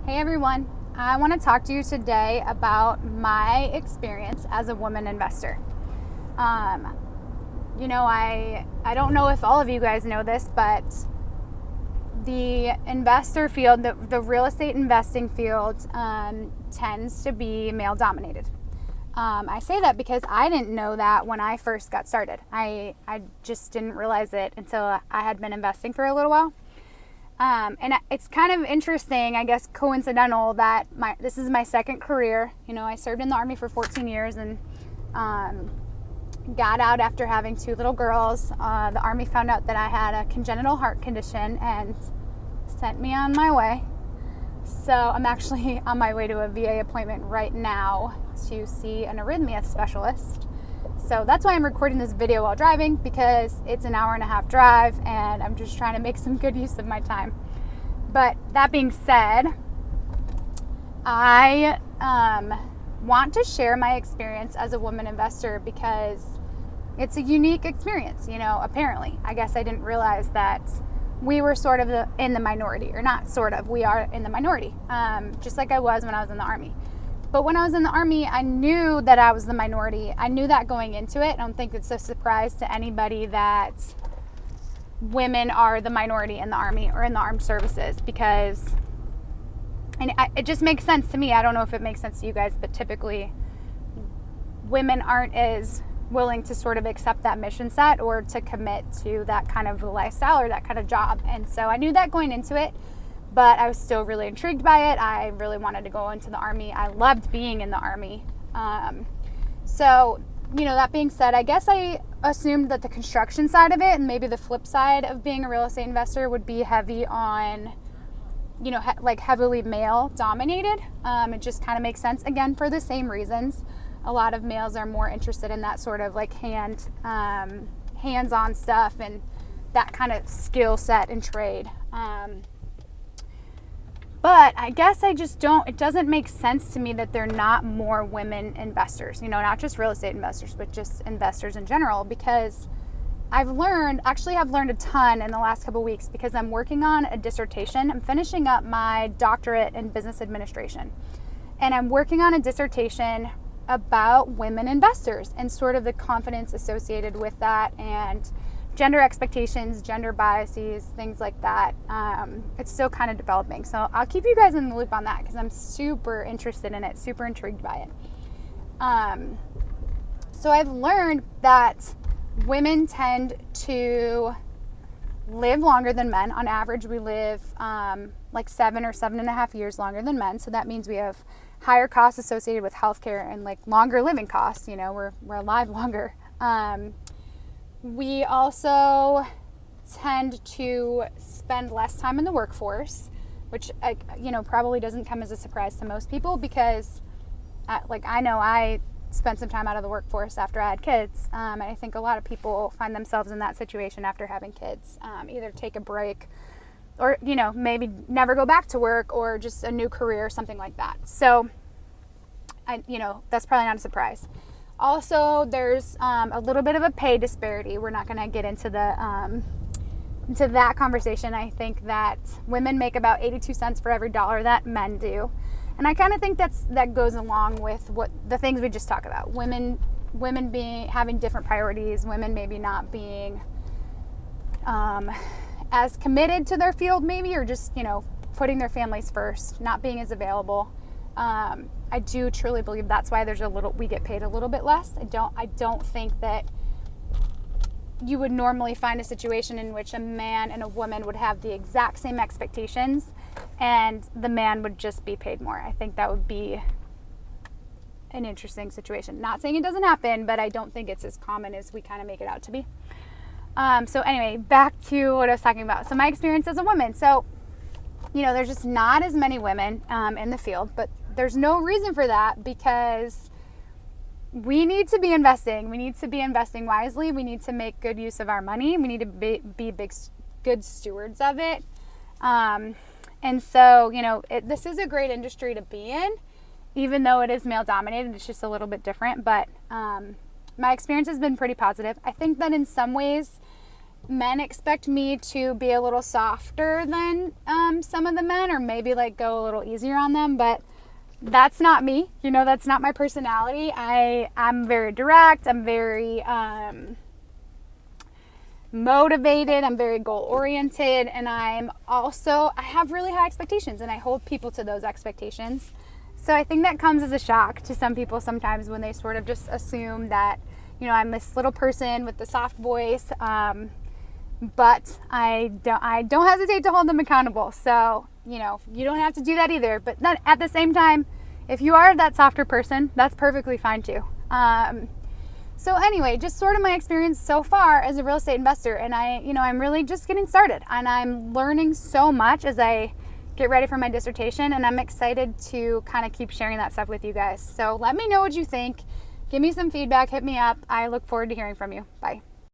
Hey everyone, I want to talk to you today about my experience as a woman investor. I don't know if all of you guys know this, but the investor field, the real estate investing field, tends to be male dominated. I say that because I didn't know that when I first got started. I just didn't realize it until I had been investing for a little while. And it's kind of interesting, I guess coincidental, that this is my second career. I served in the Army for 14 years and got out after having 2 little girls. The Army found out that I had a congenital heart condition and sent me on my way. So I'm actually on my way to a VA appointment right now to see an arrhythmia specialist. So that's why I'm recording this video while driving, because it's an hour-and-a-half drive and I'm just trying to make some good use of my time. But that being said, I want to share my experience as a woman investor because it's a unique experience, apparently. I guess I didn't realize that we were sort of in the minority, or not sort of, we are in the minority, just like I was when I was in the Army. But when I was in the Army, I knew that I was the minority. I knew that going into it. I don't think it's a surprise to anybody that women are the minority in the Army or in the armed services, because it just makes sense to me. I don't know if it makes sense to you guys, but typically women aren't as willing to sort of accept that mission set or to commit to that kind of lifestyle or that kind of job. And so I knew that going into it. But I was still really intrigued by it. I really wanted to go into the Army. I loved being in the Army. So, that being said, I guess I assumed that the construction side of it and maybe the flip side of being a real estate investor would be heavy on, heavily male dominated. It just kind of makes sense, again, for the same reasons. A lot of males are more interested in that sort of hands-on stuff and that kind of skill set and trade. But I guess it doesn't make sense to me that there are not more women investors, not just real estate investors, but just investors in general, because I've learned a ton in the last couple of weeks because I'm working on a dissertation. I'm finishing up my doctorate in business administration, and I'm working on a dissertation about women investors and sort of the confidence associated with that and gender expectations, gender biases, things like that. It's still kind of developing. So I'll keep you guys in the loop on that because I'm super interested in it, super intrigued by it. So I've learned that women tend to live longer than men. On average, we live 7 or 7.5 years longer than men. So that means we have higher costs associated with healthcare and longer living costs. We're alive longer. We also tend to spend less time in the workforce, which probably doesn't come as a surprise to most people because I know I spent some time out of the workforce after I had kids. And I think a lot of people find themselves in that situation after having kids, either take a break or, maybe never go back to work or just a new career or something like that. So, that's probably not a surprise. Also, there's a little bit of a pay disparity. We're not going to get into into that conversation. I think that women make about 82 cents for every dollar that men do. And I kind of think that goes along with what the things we just talked about. Women having different priorities, women maybe not being as committed to their field maybe, or just, putting their families first, not being as available. I do truly believe that's why we get paid a little bit less. I don't think that you would normally find a situation in which a man and a woman would have the exact same expectations and the man would just be paid more. I think that would be an interesting situation. Not saying it doesn't happen, but I don't think it's as common as we kind of make it out to be. So anyway, back to what I was talking about. So my experience as a woman. So, there's just not as many women in the field, but there's no reason for that because we need to be investing. We need to be investing wisely. We need to make good use of our money. We need to be good stewards of it. And so, this is a great industry to be in, even though it is male dominated. It's just a little bit different. But my experience has been pretty positive. I think that in some ways men expect me to be a little softer than some of the men, or maybe like go a little easier on them, but that's not me. You know, that's not my personality. I'm very direct. I'm very motivated. I'm very goal oriented, and I have really high expectations, and I hold people to those expectations. So I think that comes as a shock to some people sometimes when they sort of just assume that, you know, I'm this little person with the soft voice, but I don't hesitate to hold them accountable. So, you know, you don't have to do that either. But at the same time, if you are that softer person, that's perfectly fine too. So anyway, just sort of my experience so far as a real estate investor, and I'm really just getting started, and I'm learning so much as I get ready for my dissertation, and I'm excited to kind of keep sharing that stuff with you guys. So let me know what you think. Give me some feedback. Hit me up. I look forward to hearing from you. Bye.